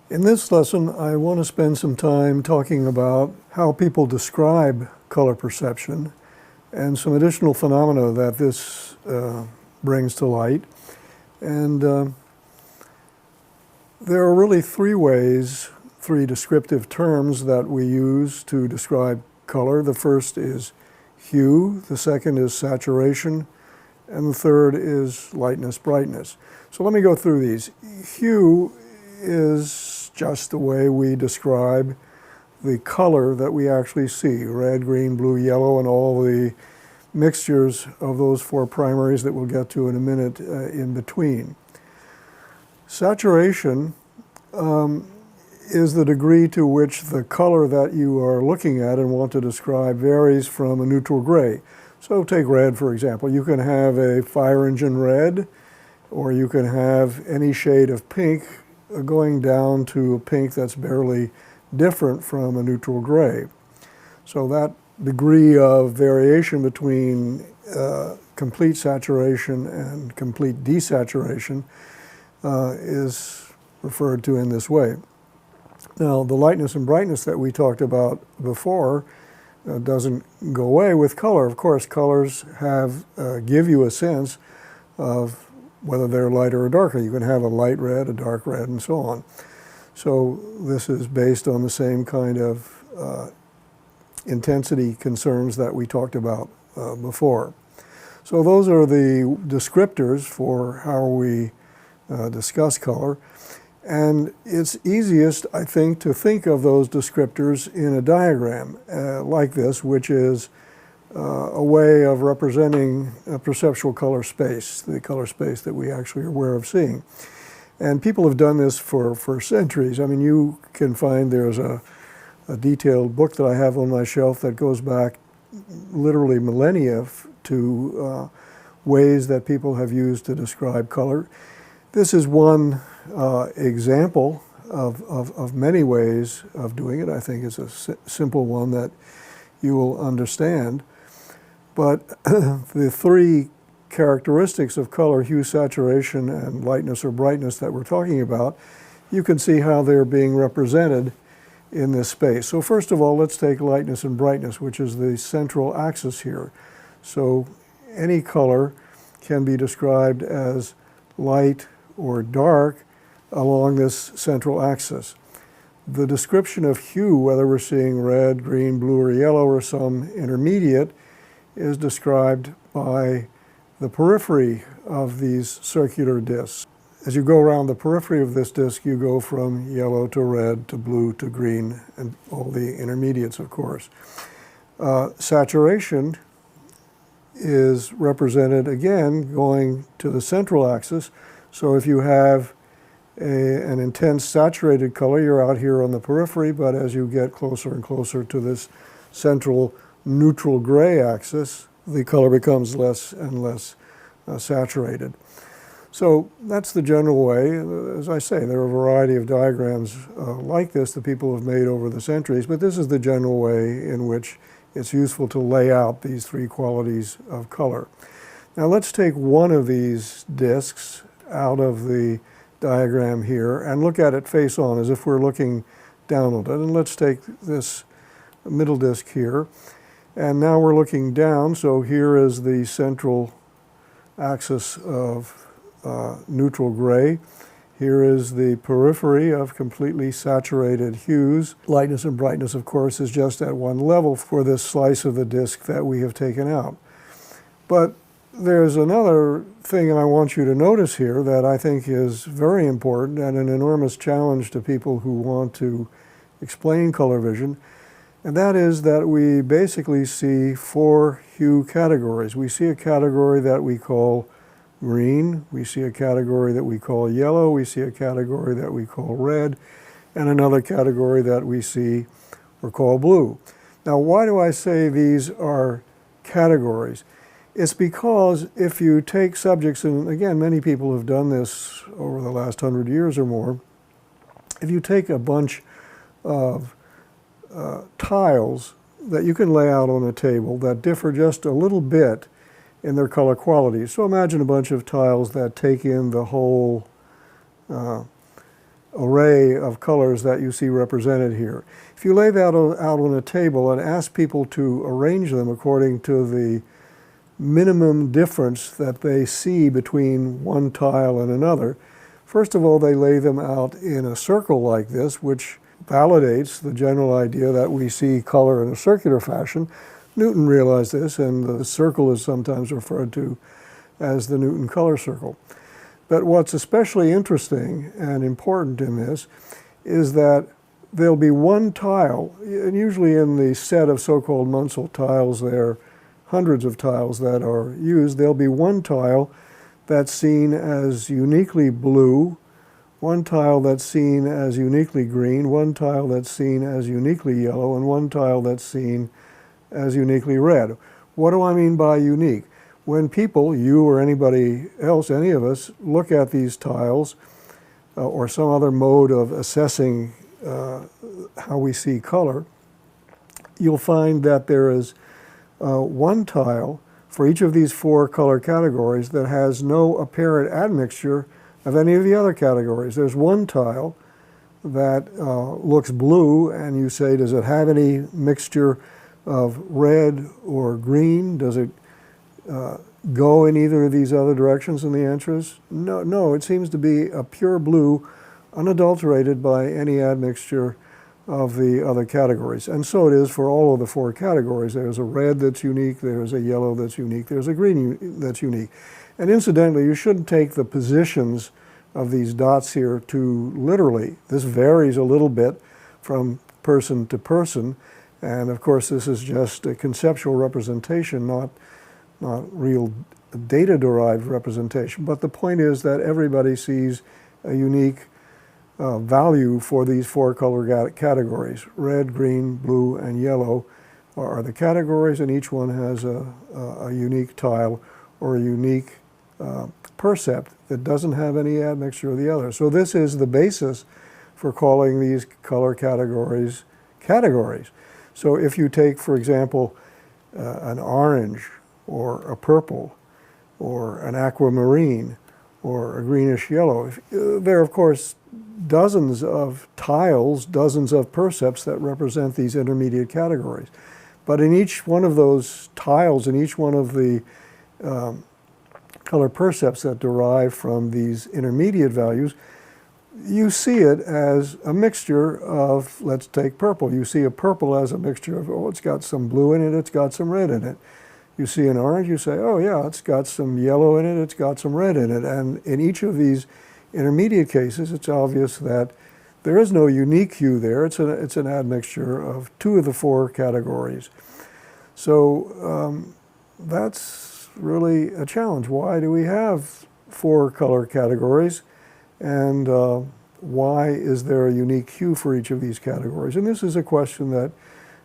In this lesson, I want to spend some time talking about how people describe color perception and some additional phenomena that this brings to light. And there are really three descriptive terms that we use to describe color. The first is hue, the second is saturation, and the third is lightness, brightness. So let me go through these. Hue is just the way we describe the color that we actually see: red, green, blue, yellow, and all the mixtures of those four primaries that we'll get to in a minute in between. Saturation is the degree to which the color that you are looking at and want to describe varies from a neutral gray. So take red, for example. You can have a fire engine red, or you can have any shade of pink going down to a pink that's barely different from a neutral gray. So that degree of variation between complete saturation and complete desaturation is referred to in this way. Now, the lightness and brightness that we talked about before doesn't go away with color. Of course, colors give you a sense of whether they're lighter or darker. You can have a light red, a dark red, and so on. So this is based on the same kind of intensity concerns that we talked about before. So those are the descriptors for how we discuss color. And it's easiest, I think, to think of those descriptors in a diagram like this, which is a way of representing a perceptual color space, the color space that we actually are aware of seeing. And people have done this for centuries. I mean, you can find there's a detailed book that I have on my shelf that goes back literally millennia to ways that people have used to describe color. This is one example of many ways of doing it. I think it's a simple one that you will understand. But the three characteristics of color, hue, saturation, and lightness or brightness that we're talking about, you can see how they're being represented in this space. So first of all, let's take lightness and brightness, which is the central axis here. So any color can be described as light or dark along this central axis. The description of hue, whether we're seeing red, green, blue, or yellow, or some intermediate, is described by the periphery of these circular discs. As you go around the periphery of this disc, you go from yellow to red to blue to green, and all the intermediates, of course. Saturation is represented, again, going to the central axis. So if you have an intense saturated color, you're out here on the periphery, but as you get closer and closer to this central neutral gray axis, the color becomes less and less saturated. So that's the general way. As I say, there are a variety of diagrams like this that people have made over the centuries, but this is the general way in which it's useful to lay out these three qualities of color. Now let's take one of these discs out of the diagram here and look at it face on as if we're looking down on it. And let's take this middle disc here. And now we're looking down, so here is the central axis of neutral gray. Here is the periphery of completely saturated hues. Lightness and brightness, of course, is just at one level for this slice of the disk that we have taken out. But there's another thing I want you to notice here that I think is very important and an enormous challenge to people who want to explain color vision. And that is that we basically see four hue categories. We see a category that we call green, we see a category that we call yellow, we see a category that we call red, and another category that we see or call blue. Now, why do I say these are categories? It's because if you take subjects, and again, many people have done this over the last 100 years or more, if you take a bunch of tiles that you can lay out on a table that differ just a little bit in their color quality. So imagine a bunch of tiles that take in the whole array of colors that you see represented here. If you lay that out on a table and ask people to arrange them according to the minimum difference that they see between one tile and another, first of all, they lay them out in a circle like this, which validates the general idea that we see color in a circular fashion. Newton realized this, and the circle is sometimes referred to as the Newton color circle. But what's especially interesting and important in this is that there'll be one tile, and usually in the set of so-called Munsell tiles, there are hundreds of tiles that are used. There'll be one tile that's seen as uniquely blue, one tile that's seen as uniquely green, one tile that's seen as uniquely yellow, and one tile that's seen as uniquely red. What do I mean by unique? When people, you or anybody else, any of us, look at these tiles or some other mode of assessing how we see color, you'll find that there is one tile for each of these four color categories that has no apparent admixture of any of the other categories. There's one tile that looks blue, and you say, does it have any mixture of red or green? Does it go in either of these other directions? And the answer is no. No, it seems to be a pure blue, unadulterated by any admixture of the other categories. And so it is for all of the four categories. There's a red that's unique, there's a yellow that's unique, there's a green that's unique. And incidentally, you shouldn't take the positions of these dots here too literally. This varies a little bit from person to person. And of course, this is just a conceptual representation, not real data-derived representation. But the point is that everybody sees a unique value for these four color categories. Red, green, blue, and yellow are the categories, and each one has a unique tile or a unique percept that doesn't have any admixture of the other. So this is the basis for calling these color categories categories. So if you take, for example, an orange or a purple or an aquamarine or a greenish yellow, there are, of course, dozens of tiles, dozens of percepts that represent these intermediate categories. But in each one of those tiles, in each one of the color percepts that derive from these intermediate values, you see it as a mixture of, let's take purple. You see a purple as a mixture of, oh, it's got some blue in it, it's got some red in it. You see an orange, you say, oh yeah, it's got some yellow in it, it's got some red in it. And in each of these intermediate cases, it's obvious that there is no unique hue there. It's an admixture of two of the four categories. So that's really a challenge. Why do we have four color categories? And why is there a unique hue for each of these categories? And this is a question that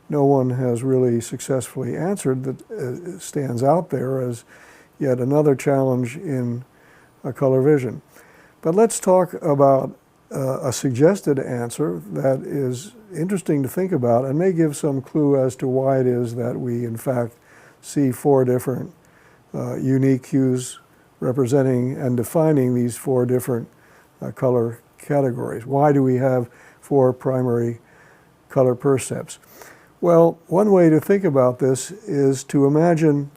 no one has really successfully answered, that stands out there as yet another challenge in color vision. But let's talk about a suggested answer that is interesting to think about and may give some clue as to why it is that we, in fact, see four different unique hues representing and defining these four different color categories. Why do we have four primary color percepts? Well, one way to think about this is to imagine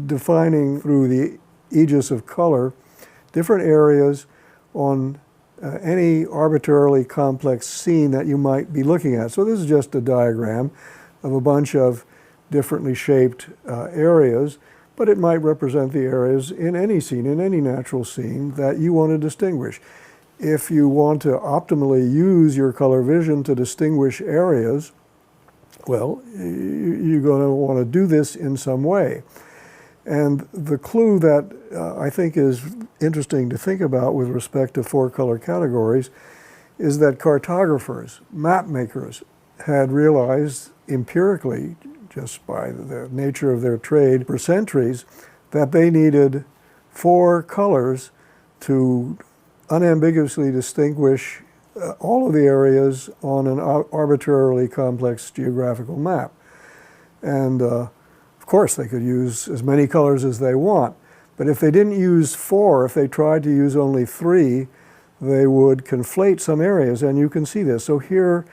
defining through the aegis of color different areas on any arbitrarily complex scene that you might be looking at. So this is just a diagram of a bunch of differently shaped areas, but it might represent the areas in any scene, in any natural scene that you want to distinguish. If you want to optimally use your color vision to distinguish areas, well, you're going to want to do this in some way. And the clue that I think is interesting to think about with respect to four color categories is that cartographers, map makers, had realized empirically, just by the nature of their trade for centuries, that they needed four colors to unambiguously distinguish all of the areas on an arbitrarily complex geographical map. And of course, they could use as many colors as they want, but if they didn't use four, if they tried to use only three, they would conflate some areas, and you can see this. So here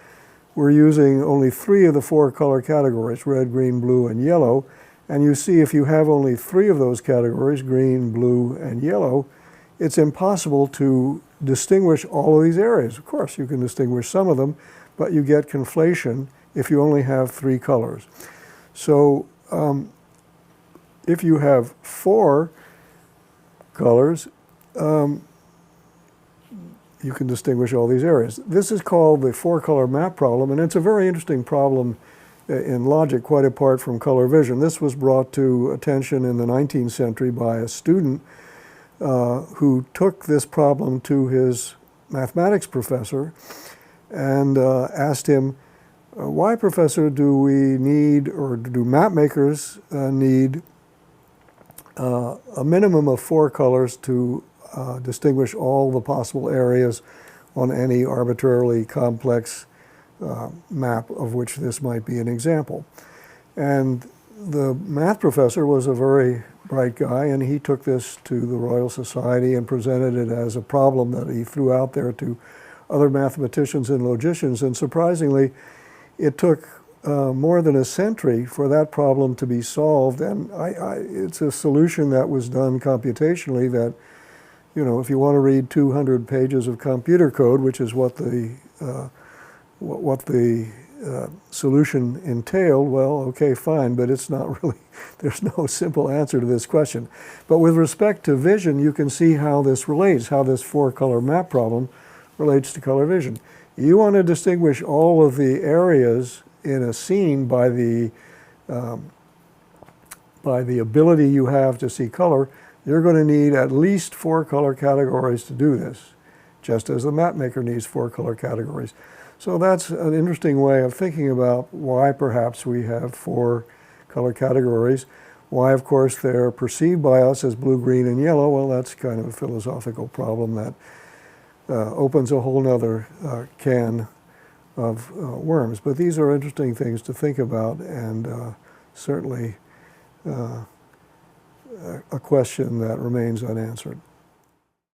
we're using only 3 of the 4 color categories, red, green, blue, and yellow. And you see if you have only 3 of those categories, green, blue, and yellow, it's impossible to distinguish all of these areas. Of course, you can distinguish some of them, but you get conflation if you only have 3 colors. So if you have 4 colors, you can distinguish all these areas. This is called the 4-color map problem, and it's a very interesting problem in logic, quite apart from color vision. This was brought to attention in the 19th century by a student who took this problem to his mathematics professor and asked him, why, professor, do we need, or do map makers need a minimum of 4 colors to distinguish all the possible areas on any arbitrarily complex map of which this might be an example? And the math professor was a very bright guy, and he took this to the Royal Society and presented it as a problem that he threw out there to other mathematicians and logicians. And surprisingly, it took more than a century for that problem to be solved. And it's a solution that was done computationally that, you know, if you want to read 200 pages of computer code, which is what the solution entailed, well, okay, fine, but it's not really, there's no simple answer to this question. But with respect to vision, you can see how this relates, how this 4-color map problem relates to color vision. You want to distinguish all of the areas in a scene by the ability you have to see color. You're going to need at least 4 color categories to do this, just as the map maker needs 4 color categories. So that's an interesting way of thinking about why perhaps we have 4 color categories. Why, of course, they're perceived by us as blue, green, and yellow. Well, that's kind of a philosophical problem that opens a whole nother can of worms. But these are interesting things to think about, and certainly a question that remains unanswered.